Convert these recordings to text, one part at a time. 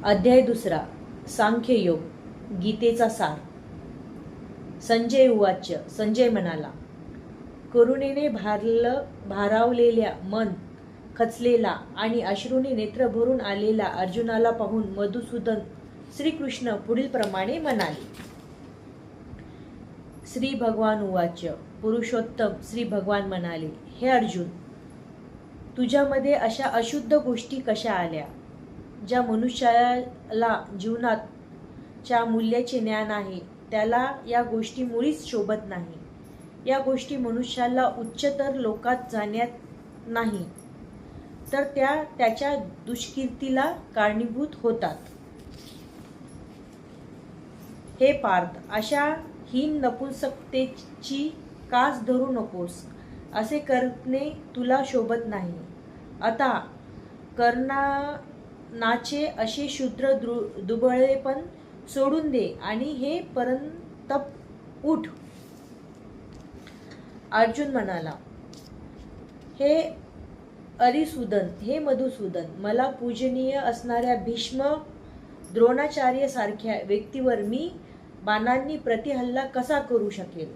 अध्याय 2 सांख्ययोग गीतेचा सार। संजय उवाच। संजय म्हणाला, करुणेने भारावलेल्या मन खचलेला आणि अश्रूंनी नेत्र भरून आलेला अर्जुनाला पाहून मधुसूदन श्रीकृष्ण पुढील प्रमाणे म्हणाले। श्री भगवान उवाच। पुरुषोत्तम श्री भगवान म्हणाले, हे अर्जुन, तुझ्यामध्ये अशा अशुद्ध गोष्टी कशा आल्या? ज्या मनुष्याला जीवनात च्या मूल्याचे ज्ञान आहे त्याला या गोष्टी मुळीच शोभत नाही। या गोष्टी मनुष्याला उच्चतर लोकात जाण्यात नाही तर त्याच्या दुष्कीर्तीला कारणीभूत होतात। हे पार्थ, अशा हीन नपुंसकतेची कास धरू नकोस। असे करणे तुला शोभत नाही। आता कर्णाचे असे शूद्र दुबळेपण सोडून दे आणि हे परंतप उठ। अर्जुन म्हणाला, हे अरिसूदन, हे मधुसूदन, मला पूजनीय असणाऱ्या भीष्म द्रोणाचार्य सारख्या व्यक्तीवर मी बाणांनी प्रतिहल्ला कसा करू शकेल?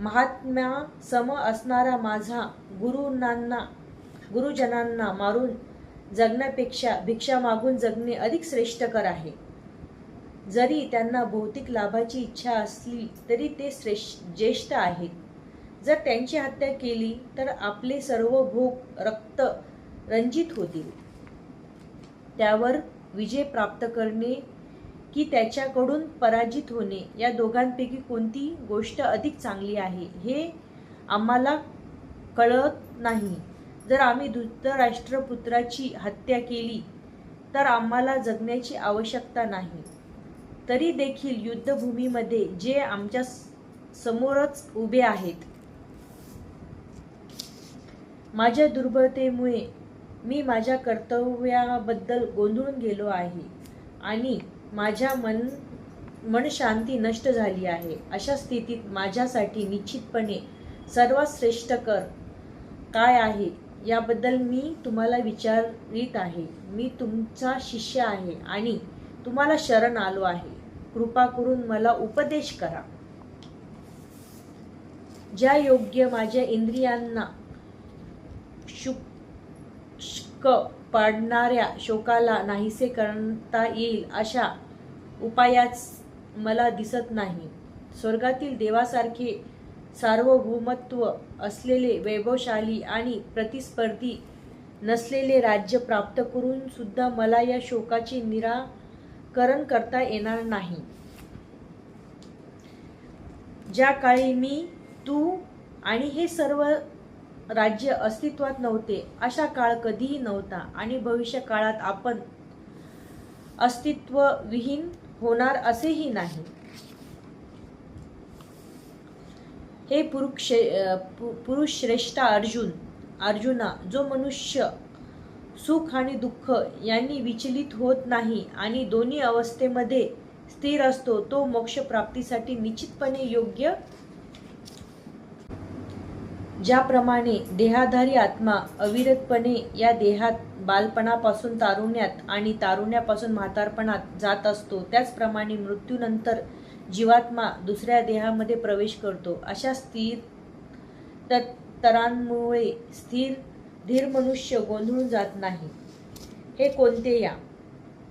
महात्म्या सम असणारा माझा गुरुजनांना मारून जगण्यापेक्षा भिक्षा मागून जगणे अधिक श्रेष्ठकर आहे। जरी त्यांना भौतिक लाभाची इच्छा असली तरी ते ज्येष्ठ आहेत। जर त्यांची हत्या केली तर आपले सर्व भोग रक्त रंजित होतील। त्यावर विजय प्राप्त करणे की त्याच्याकडून पराजित होणे, या दोघांपैकी कोणती गोष्ट अधिक चांगली आहे हे आम्हाला कळत नाही। जर आम्ही धृतराष्ट्रपुत्राची हत्या केली तर आम्हाला जगण्याची आवश्यकता नाही। तरी देखील युद्धभूमीमध्ये जे आमच्या समोरच उभे आहेत, माझ्या दुर्बलतेमुळे मी माझ्या कर्तव्याबद्दल गोंधळून गेलो आहे आणि माझ्या मनशांती नष्ट झाली आहे। अशा स्थितीत माझ्यासाठी निश्चितपणे सर्वात श्रेष्ठकर काय आहे याबद्दल मी तुम्हाला विचारित आहे। मी तुमचा शिष्य आहे आणि तुम्हाला शरण आलो आहे। कृपा करून मला उपदेश करा। ज्या योग्य माझ्या इंद्रियांना शुष्क पाडणाऱ्या शोकाला नाहीसे करता येईल अशा उपायाच मला दिसत नाही। स्वर्गातील देवासारखे सार्वभौमत्व असलेले, वैभवशाली आणि प्रतिस्पर्धी नसलेले राज्य प्राप्त करून सुद्धा मला या शोकाचे निराकरण करता येणार नाही। ज्या काळी मी, तू आणि हे सर्व राज्य अस्तित्वात नव्हते अशा काळ कधीही नव्हता आणि भविष्य काळात आपण अस्तित्वविहीन होणार असेही नाही। हे पुरुषश्रेष्ठ अर्जुना, जो मनुष्य सुख आणि दुःख यांनी विचलित होत नाही आणि दोन्ही अवस्थेमध्ये स्थिर असतो तो मोक्षप्राप्तीसाठी निश्चितपणे योग्य। ज्याप्रमाणे देहाधारी आत्मा अविरतपणे या देहात बालपणापासून तारुण्यात आणि तारुण्यापासून म्हातारपणात जात असतो, त्याचप्रमाणे मृत्यूनंतर जीवात्मा दुसऱ्या देहामध्ये प्रवेश करतो। अशा स्थिर तरांमुळे धीर मनुष्य गोंधळून जात नाही। हे कोणते या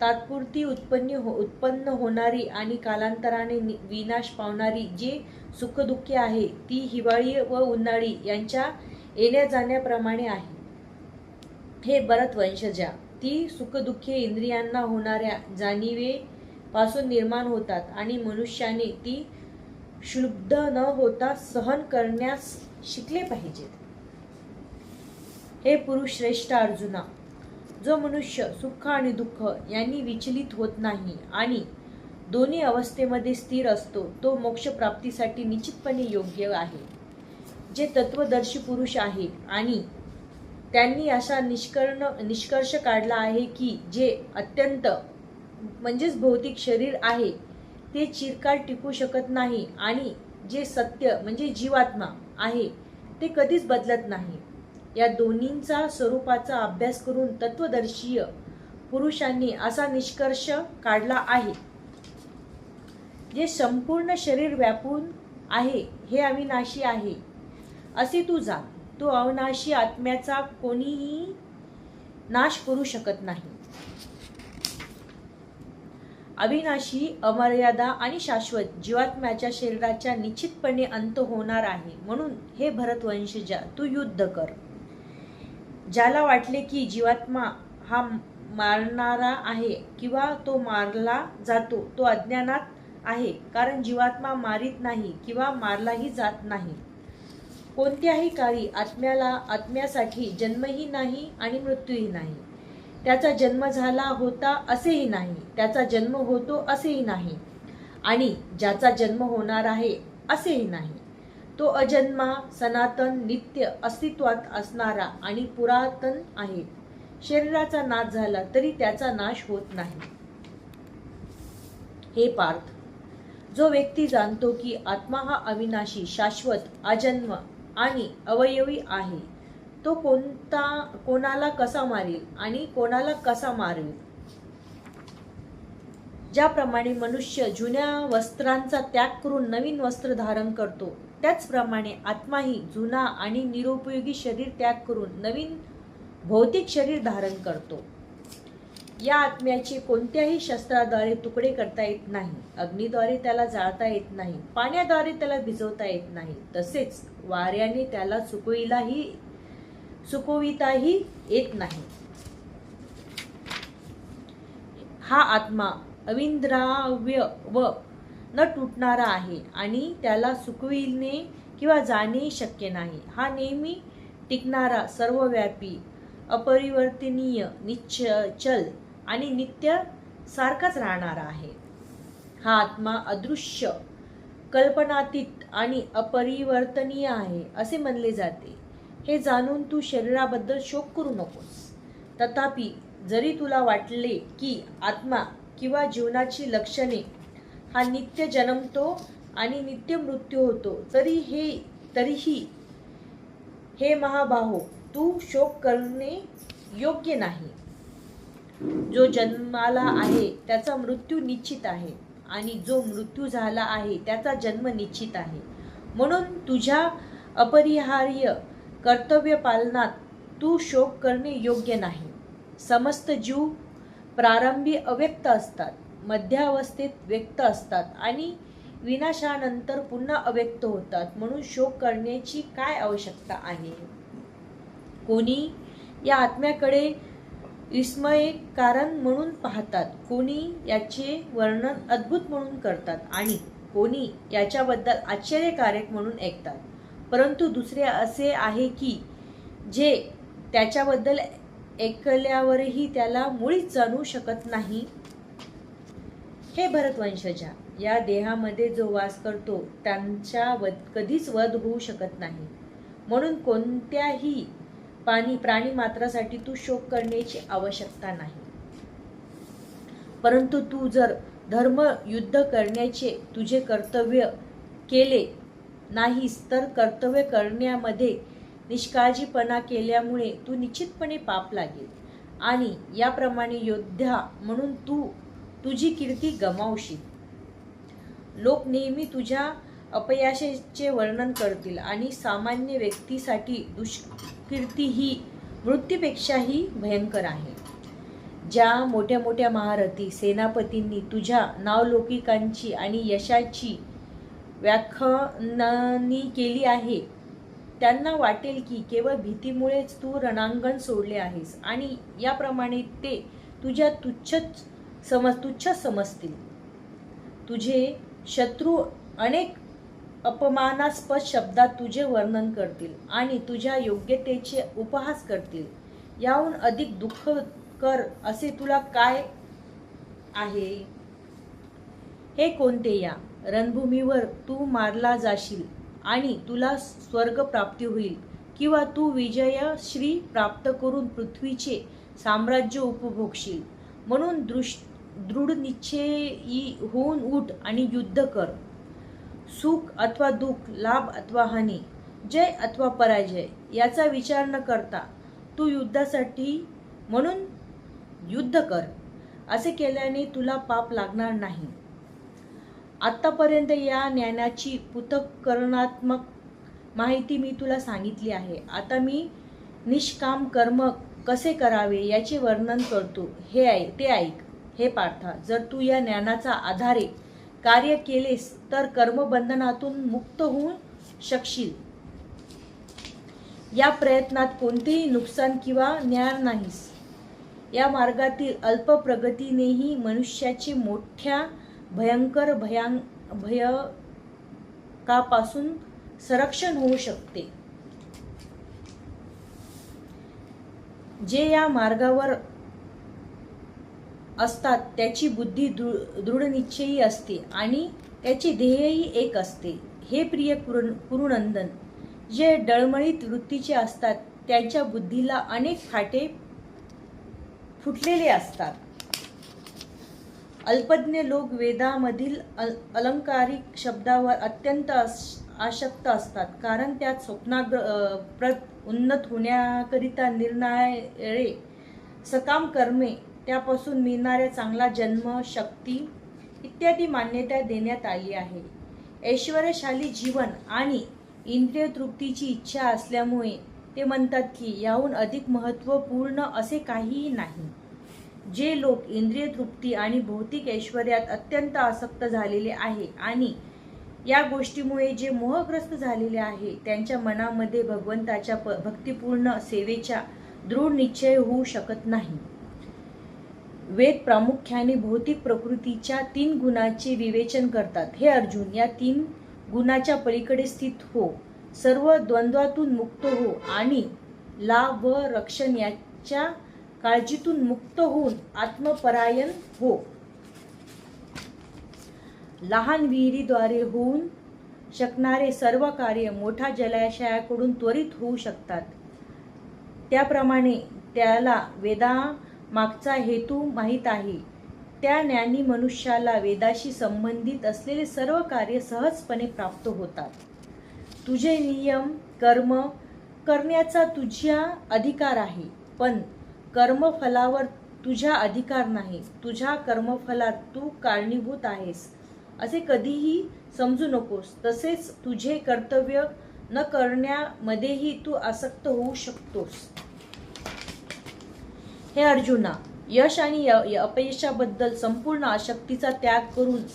तात्पुरती उत्पन्न होणारी आणि कालांतराने विनाश पावणारी जे सुखदुःखे आहे ती हिवाळी व उन्हाळी यांच्या येण्या जाण्याप्रमाणे आहे। हे भरतवंशजा, ती सुखदुःखे इंद्रियांना होणाऱ्या जाणीवेपासून निर्माण होतात आणि मनुष्याने ती क्षुब्ध न होता सहन करण्यास शिकले पाहिजेत। हे पुरुषश्रेष्ठ अर्जुना, जो मनुष्य सुख आणि दुःख यांनी विचलित होत नाही आणि दोन्ही अवस्थेमध्ये स्थिर असतो तो मोक्षप्राप्तीसाठी निश्चितपणे योग्य आहे। जे तत्वदर्शी पुरुष आहे आणि त्यांनी असा निष्कर्ष काढला आहे की जे अत्यंत भौतिक शरीर आहे ते चिरकाल टिकू शकत नाही आणि जे सत्य जीवात्मा आहे ते कधीच बदलत नाही। या दोन्हींचा स्वरूपाचा अभ्यास करून तत्वदर्शीय पुरुषांनी असा निष्कर्ष काढला आहे, जे संपूर्ण शरीर व्यापून आहे हे अविनाशी आहे असे तू जाण. तो अविनाशी आत्म्याचा कोणीही नाश करू शकत नाही. अविनाशी, अमर्यादा आणि शाश्वत जीवात्म्याच्या शरीराचा निश्चितपणे अंत होणार आहे. म्हणून हे भरतवंशजा, तू युद्ध कर. ज्याला वाटले की जीवात्मा हा मारणारा आहे किंवा तो मारला जातो, तो अज्ञानात आहे. कारण जीवात्मा मारित नाही किंवा मारलाही जात नाही. कोणत्याही काळी आत्म्यासाठी जन्मही नाही आणि मृत्यूही नाही. त्याचा जन्म झाला होता असेही नाही, त्याचा जन्म होतो असेही नाही, आणि ज्याचा जन्म होणार आहे असेही नाही. तो अजन्मा, सनातन, नित्य अस्तित्वात असणारा आणि पुरातन आहे. शरीराचा नाश झाला तरी त्याचा नाश होत नाही. हे पार्थ, जो व्यक्ती जाणतो की आत्मा हा अविनाशी, शाश्वत, अजन्म आणि अवयवी आहे, तो कोणाला कसा मारेल आणि कोणाला कसा मारेल. ज्याप्रमाणे मनुष्य जुन्या वस्त्रांचा त्याग करून नवीन वस्त्र धारण करतो, त्याचप्रमाणे आत्माही जुना आणि निरुपयोगी शरीर त्याग करून नवीन भौतिक शरीर धारण करतो. या आत्म्याचे कोणत्याही शस्त्राद्वारे तुकडे करता येत नाही. अग्नीद्वारे त्याला जाळता येत नाही, पाण्याद्वारे त्याला भिजवता येत नाही, तसेच वाऱ्याने त्याला सुकविताही येत नाही. हा आत्मा अविद्राव्य व न तुटणारा आहे आणि त्याला सुकविणे किंवा जाणे शक्य नाही. हा नेहमी टिकणारा, सर्वव्यापी, अपरिवर्तनीय, निश्चल आणि नित्य सारखाच राहणारा आहे. हा आत्मा अदृश्य, कल्पनातीत आणि अपरिवर्तनीय आहे असे म्हणले जाते. हे जाणून तू शरीराबद्दल शोक करू नकोस. तथापि जरी तुला वाटले की आत्मा किंवा जीवनाची लक्षणे हा नित्य जन्मतो आणि नित्य मृत्यू होतो, तरीही हे महाबाहो, तू शोक करणे योग्य नाही. जो जन्माला आहे त्याचा मृत्यू निश्चित आहे आणि जो मृत्यू झाला आहे त्याचा जन्म निश्चित आहे. म्हणून तुझ्या अपरिहार्य कर्तव्य पालनात तू शोक करणे योग्य नाही. समस्त जीव प्रारंभी अव्यक्त असतात, मध्यावस्थेत व्यक्त असतात आणि विनाशानंतर पुन्हा अव्यक्त होतात. म्हणून शोक करण्याची काय आवश्यकता आहे. कोणी या आत्म्याकडे विस्मय कारण म्हणून पाहतात, कोणी याचे वर्णन अद्भुत म्हणून करतात आणि कोणी याच्याबद्दल आश्चर्यकारक म्हणून ऐकतात. परंतु दुसरे असे आहे की जे त्याच्याबद्दल ऐकल्यावरही त्याला मुळीच जाणू शकत नाही. हे भरतवंशजा, या देहामध्ये जो वास करतो त्यांचा कधीच वध होऊ शकत नाही. म्हणून कोणत्याही प्राणी मात्रासाठी तू शोक करण्याची आवश्यकता नाही. परंतु तू जर धर्म युद्ध करण्याचे तुझे कर्तव्य केले नाहीस तर कर्तव्य करण्यामध्ये निष्काळजीपणा केल्यामुळे तू निश्चितपणे पाप लागेल आणि याप्रमाणे योद्धा म्हणून तू तुझी कीर्ती गमावशील. लोक नेहमी तुझ्या अपयशाचे वर्णन करतील आणि सामान्य व्यक्तीसाठी दुष्कीर्ती ही मृत्यूपेक्षाही भयंकर आहे. ज्या मोठ्या मोठ्या महारथी सेनापतींनी तुझ्या नावलौकिकांची आणि यशाची व्याख्यानांनी केली आहे, त्यांना वाटेल की केवळ भीतीमुळेच तू रणांगण सोडले आहेस आणि याप्रमाणे ते तुझ्या तुच्छ समजतील. तुझे शत्रू अनेक अपमानास्पद शब्दात तुझे वर्णन करतील आणि तुझ्या योग्यतेचे उपहास करतील. याहून अधिक दुःखकर असे तुला काय आहे. हे कोणते, या रणभूमीवर तू मारला जाशील आणि तुला स्वर्ग प्राप्ती होईल, किंवा तू विजयश्री प्राप्त करून पृथ्वीचे साम्राज्य उपभोगशील. म्हणून दृढ निश्चयी होऊन उठ आणि युद्ध कर. सुख अथवा दुःख, लाभ अथवा हानी, जय अथवा पराजय याचा विचार न करता तू युद्धासाठी म्हणून युद्ध कर. असे केल्याने तुला पाप लागणार नाही. आत्तापर्यंत या ज्ञानाची पृथक्करणात्मक माहिती मी तुला सांगितली आहे. आता मी निष्काम कर्म कसे करावे याचे वर्णन करतो, ते ऐक. हे पार्था, जर तू या ज्ञानाचा आधारे कार्य केलेस तर कर्मबंधनातून मुक्त होऊ शकशील. या प्रयत्नात कोणतेही नुकसान किंवा न्याय नाहीस. या मार्गातील अल्प प्रगतीनेही मनुष्याचे मोठ्या भयंकर भयकापासून संरक्षण होऊ शकते. जे या मार्गावर असतात त्याची बुद्धी दृढनिश्चयी असते आणि त्याचे ध्येयही एक असते. हे प्रिय कुरुनंदन, जे डळमळीत वृत्तीचे असतात त्यांच्या बुद्धीला अनेक फाटे फुटलेले असतात. अल्पज्ञ लोक वेदामधील अलंकारिक शब्दावर अत्यंत आसक्त असतात, कारण त्यात स्वप्नाग्र उन्नत होण्याकरिता निरनिराळे सकाम कर्मे, त्यापासून मिळणाऱ्या चांगला जन्म, शक्ती इत्यादी मान्यता देण्यात आली आहे. ऐश्वर्यशाली जीवन आणि इंद्रिय तृप्तीची इच्छा असल्यामुळे ते म्हणतात की याहून अधिक महत्त्वपूर्ण असे काहीही नाही. जे लोक इंद्रिय तृप्ती आणि भौतिक ऐश्वर्यात अत्यंत आसक्त झालेले आहे आणि या गोष्टीमुळे जे मोहग्रस्त झालेले आहे, त्यांच्या मनामध्ये भगवंताच्या भक्तिपूर्ण सेवेचा दृढ निश्चय होऊ शकत नाही. वेद प्रामुख्याने भौतिक प्रकृतीच्या 3 गुणांचे विवेचन करतात. हे अर्जुन, या 3 गुणाच्या पलीकडे स्थित हो, सर्व द्वंद्वातून मुक्त हो आणि लाभ व रक्षण याच्या काळजीतून मुक्त होऊन आत्मपरायण हो. लहान विहिरीद्वारे होऊन शकणारे सर्व कार्य मोठ्या जलाशयाकडून त्वरित होऊ शकतात. त्याप्रमाणे त्याला वेदामागचा हेतू माहीत आहे. त्या ज्ञानी मनुष्याला वेदाशी संबंधित असलेले सर्व कार्य सहजपणे प्राप्त होतात. तुझे नियम कर्म करण्याचा तुझ्या अधिकार आहे, पण कर्मफलावर तुझा अधिकार नाही. तुझ्या कर्मफलात तू कारणीभूत आहेस असे कधीही समजू नकोस. तसेच तुझे कर्तव्य न करण्यामध्येही तू आसक्त होऊ शकतोस. हे अर्जुना, यश आणि अपयशाबद्दल संपूर्ण आसक्तीचा त्याग करून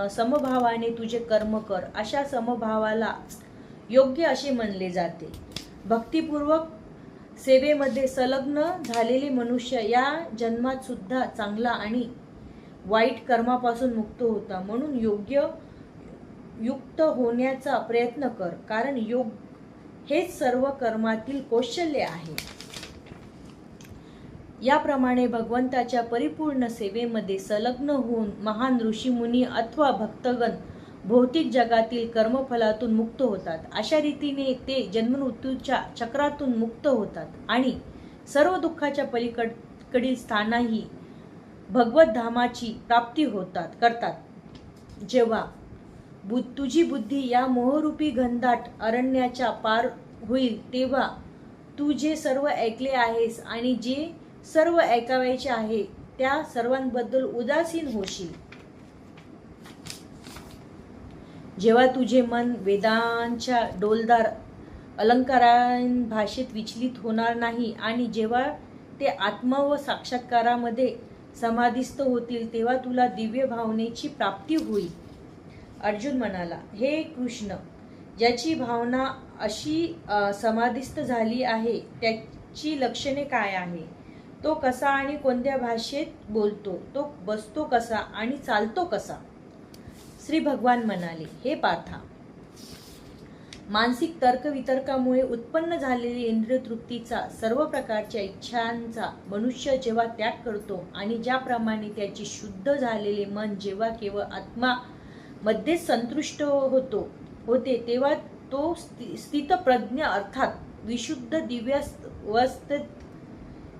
समभावाने तुझे कर्म कर. अशा समभावाला योग्य असे मानले जाते. भक्तिपूर्वक सेवेमध्ये संलग्न झालेले मनुष्य या जन्मात सुद्धा चांगला आणि वाईट कर्मापासून मुक्त होता. म्हणून युक्त होण्याचा प्रयत्न कर, कारण योग हेच सर्व कर्मातील कौशल्य आहे. याप्रमाणे भगवंताच्या परिपूर्ण सेवेमध्ये संलग्न होऊन महान ऋषीमुनी अथवा भक्तगण भौतिक जगातील कर्मफलातून मुक्त होतात. अशा रीतीने ते जन्ममृत्यूच्या चक्रातून मुक्त होतात आणि सर्व दुःखाच्या पलीकडील स्थानाही भगवत धामाची प्राप्ती करतात. जेव्हा तुझी बुद्धी या मोहरूपी घनदाट अरण्याच्या पार होईल, तेव्हा तू जे सर्व ऐकले आहेस आणि जे सर्व ऐकावयाचे आहे त्या सर्वांबद्दल उदासीन होशील. जेव्हा तुझे मन वेदांच्या डोलदार अलंकारांभाषेत विचलित होणार नाही आणि जेव्हा ते आत्म व साक्षात्कारामध्ये समाधिस्थ होतील, तेव्हा तुला दिव्य भावनेची प्राप्ती होईल. अर्जुन म्हणाला, हे कृष्ण, ज्याची भावना अशी समाधिस्थ झाली आहे त्याची लक्षणे काय आहे? तो कसा आणि कोणत्या भाषेत बोलतो? तो बसतो कसा आणि चालतो कसा? श्री भगवान म्हणाले, हे पार्था, मानसिक तर्कवितर्कामुळे उत्पन्न झालेली इंद्रिय तृप्तीचा सर्व प्रकारच्या इच्छांचा मनुष्य जेव्हा त्याग करतो आणि ज्याप्रमाणे त्याचे शुद्ध झालेले मन जेव्हा केवळ आत्मा मध्ये संतुष्ट होते तेव्हा तो स्थितप्रज्ञ अर्थात विशुद्ध दिव्यावस्थेत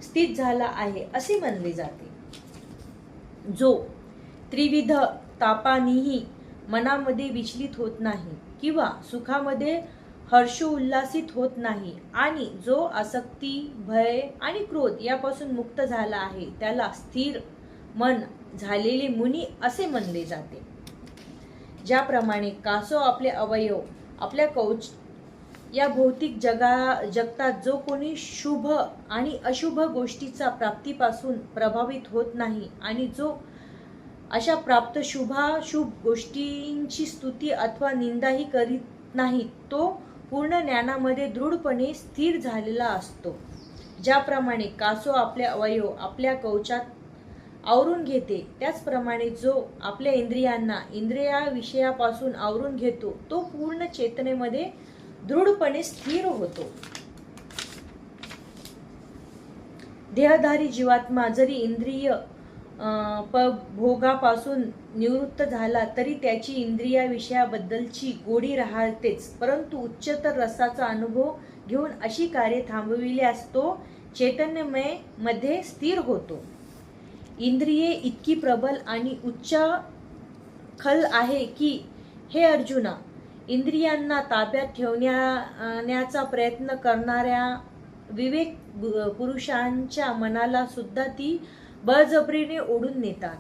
स्थित झाला आहे असे मानले जाते. जो त्रिविध तापांनीही मनामध्ये विचलित होत नाही किंवा सुखामध्ये हर्षोल्लासित होत नाही आणि जो आसक्ती, भय आणि क्रोध यापासून मुक्त झाला आहे त्याला स्थिर मन झालेले मुनी असे म्हणले जाते. ज्याप्रमाणे कासव आपले अवयव आपल्या कवच या भौतिक जगतात जो कोणी शुभ आणि अशुभ गोष्टीचा प्राप्तीपासून प्रभावित होत नाही आणि जो अशा प्राप्त शुभाशुभ गोष्टींची स्तुती अथवा निंदाही करीत नाही तो पूर्ण ज्ञानामध्ये दृढपणे स्थिर झालेला असतो. ज्याप्रमाणे कासव आपले अवयव आपल्या कवचात आवरून घेते त्याचप्रमाणे जो आपल्या इंद्रियांना इंद्रिया विषयापासून आवरून घेतो तो पूर्ण चेतनेमध्ये दृढपणे स्थिर होतो. देहधारी जीवात्मा जरी इंद्रिय भोगापासून निवृत्त झाला तरी त्याची इंद्रिया विषयाबद्दलची गोडी राहतेच, परंतु उच्चतर रसाचा अनुभव घेऊन अशी कार्य थांबविल्यास तो चैतन्यमय मध्ये स्थिर होतो. इंद्रिये इतकी प्रबल आणि उच्च खल आहे की हे अर्जुना, इंद्रियांना ताब्यात ठेवण्याचा प्रयत्न करणाऱ्या विवेक पुरुषांच्या मनाला सुद्धा ती बळजबरीने ओढून नेतात.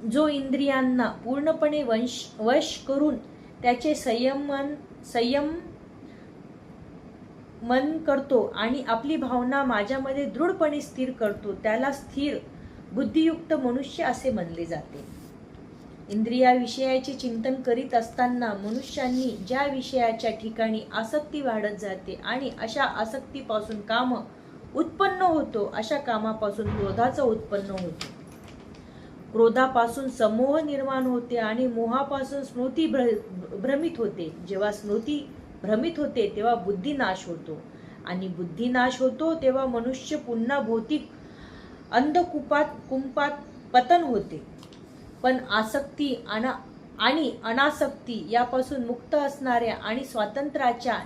जो इंद्रियांना पूर्णपणे वश करून त्याचे संयम मन करतो आणि आपली भावना माझ्यामध्ये दृढपणे स्थिर करतो त्याला स्थिर बुद्धियुक्त मनुष्य असे म्हणले जाते. इंद्रियाविषयाचे चिंतन करीत असताना मनुष्यांनी ज्या विषयाच्या ठिकाणी आसक्ती वाढत जाते आणि अशा आसक्तीपासून काम उत्पन्न होतो अशा कामापासून क्रोधाचा उत्पन्न होतो. क्रोधापासून समोह निर्माण होते आणि मोहापासून स्मृती भ्रमित होते. जेव्हा स्मृती भ्रमित होते तेव्हा बुद्धिनाश होतो आणि बुद्धिनाश होतो तेव्हा मनुष्य पुन्हा भौतिक कुंपात पतन होते. पण आसक्ती आणि अनासक्ती यापासून मुक्त असणाऱ्या आणि स्वातंत्र्याच्या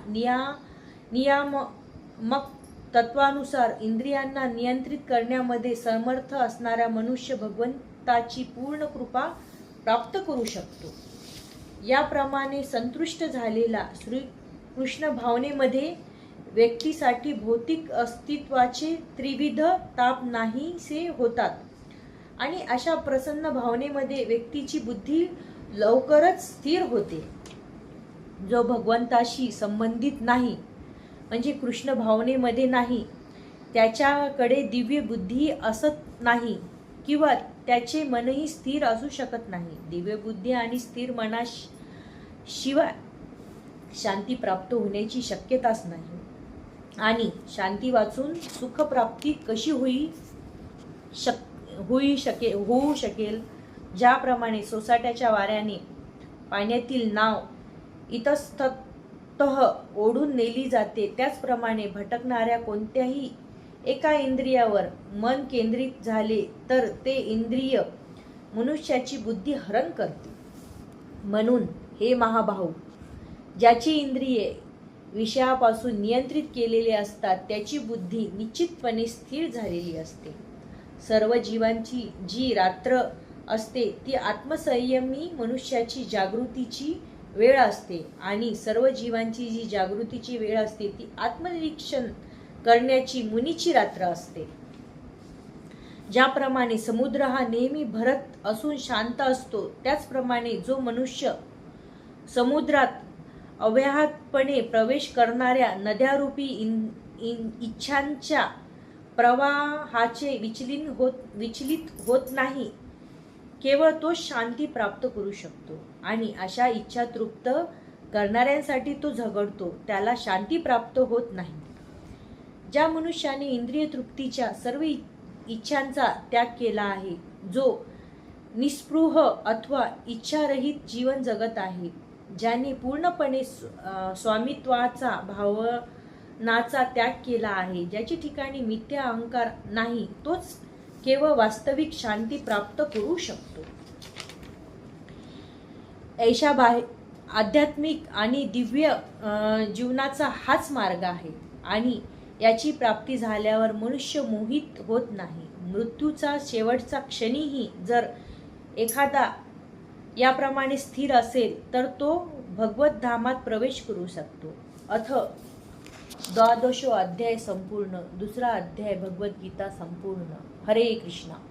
नियामक तत्वानुसार इंद्रियांना नियंत्रित करण्यामध्ये समर्थ असणारा मनुष्य भगवंताची पूर्ण कृपा प्राप्त करू शकतो. याप्रमाणे संतुष्ट झालेला श्रीकृष्ण भावनेमध्ये व्यक्तीसाठी भौतिक अस्तित्वाचे त्रिविध ताप नाहीसे होतात आणि अशा प्रसन्न भावनेमध्ये व्यक्तीची बुद्धी लवकरच स्थिर होते. जो भगवंताशी संबंधित नाही म्हणजे कृष्ण भावनेमध्ये नाही त्याच्याकडे दिव्य बुद्धी असत नाही किंवा त्याचे मनही स्थिर असू शकत नाही. दिव्य बुद्धी आणि स्थिर मनाशिवाय शांती प्राप्त होण्याची शक्यताच नाही आणि शांती वाचून सुखप्राप्ती कशी होऊ शकेल. ज्याप्रमाणे सोसाट्याच्या वाऱ्याने पाण्यातील नाव इतस्ततः ओढून नेली जाते त्याचप्रमाणे भटकणाऱ्या कोणत्याही एका इंद्रियावर मन केंद्रित झाले तर ते इंद्रिय मनुष्याची बुद्धी हरण करते. म्हणून हे महाभाऊ, ज्याची इंद्रिये विषयापासून नियंत्रित केलेले असतात त्याची बुद्धी निश्चितपणे स्थिर झालेली असते. सर्व जीवांची जी रात्र असते ती आत्मसंयमी मनुष्याची जागृतीची वेळ असते आणि सर्व जीवांची जी जागृतीची वेळ असते ती आत्मनिरीक्षण करण्याची मुनीची रात्र असते. ज्याप्रमाणे समुद्र हा नेहमी भरत असून शांत असतो त्याचप्रमाणे जो मनुष्य समुद्रात अव्याहतपणे प्रवेश करणाऱ्या नद्यारूपी इच्छांच्या प्रवाहाचे विचलित होत नाही केवळ तो शांती प्राप्त करू शकतो आणि अशा इच्छा तृप्त करणाऱ्यांसाठी तो झगडतो त्याला शांती प्राप्त होत नाही. ज्या मनुष्याने इंद्रिय तृप्तीच्या सर्व इच्छांचा त्याग केला आहे, जो निस्पृह अथवा इच्छारहित जीवन जगत आहे, ज्याने पूर्णपणे स्वामित्वाचा भावनाचा त्याग केला आहे, ज्याच्या ठिकाणी मिथ्या अहंकार नाही, तोच केवळ वास्तविक शांती प्राप्त करू शकतो. ऐशा आध्यात्मिक आणि दिव्य जीवनाचा हाच मार्ग आहे आणि याची प्राप्ती झाल्यावर मनुष्य मोहित होत नाही. मृत्यूचा शेवटचा क्षणीही जर एखादा याप्रमाणे स्थिर असेल तर तो भगवत धामात प्रवेश करू शकतो. अथ द्वादशो अध्याय संपूर्ण. दुसरा अध्याय भगवद्गीता संपूर्ण. हरे कृष्णा.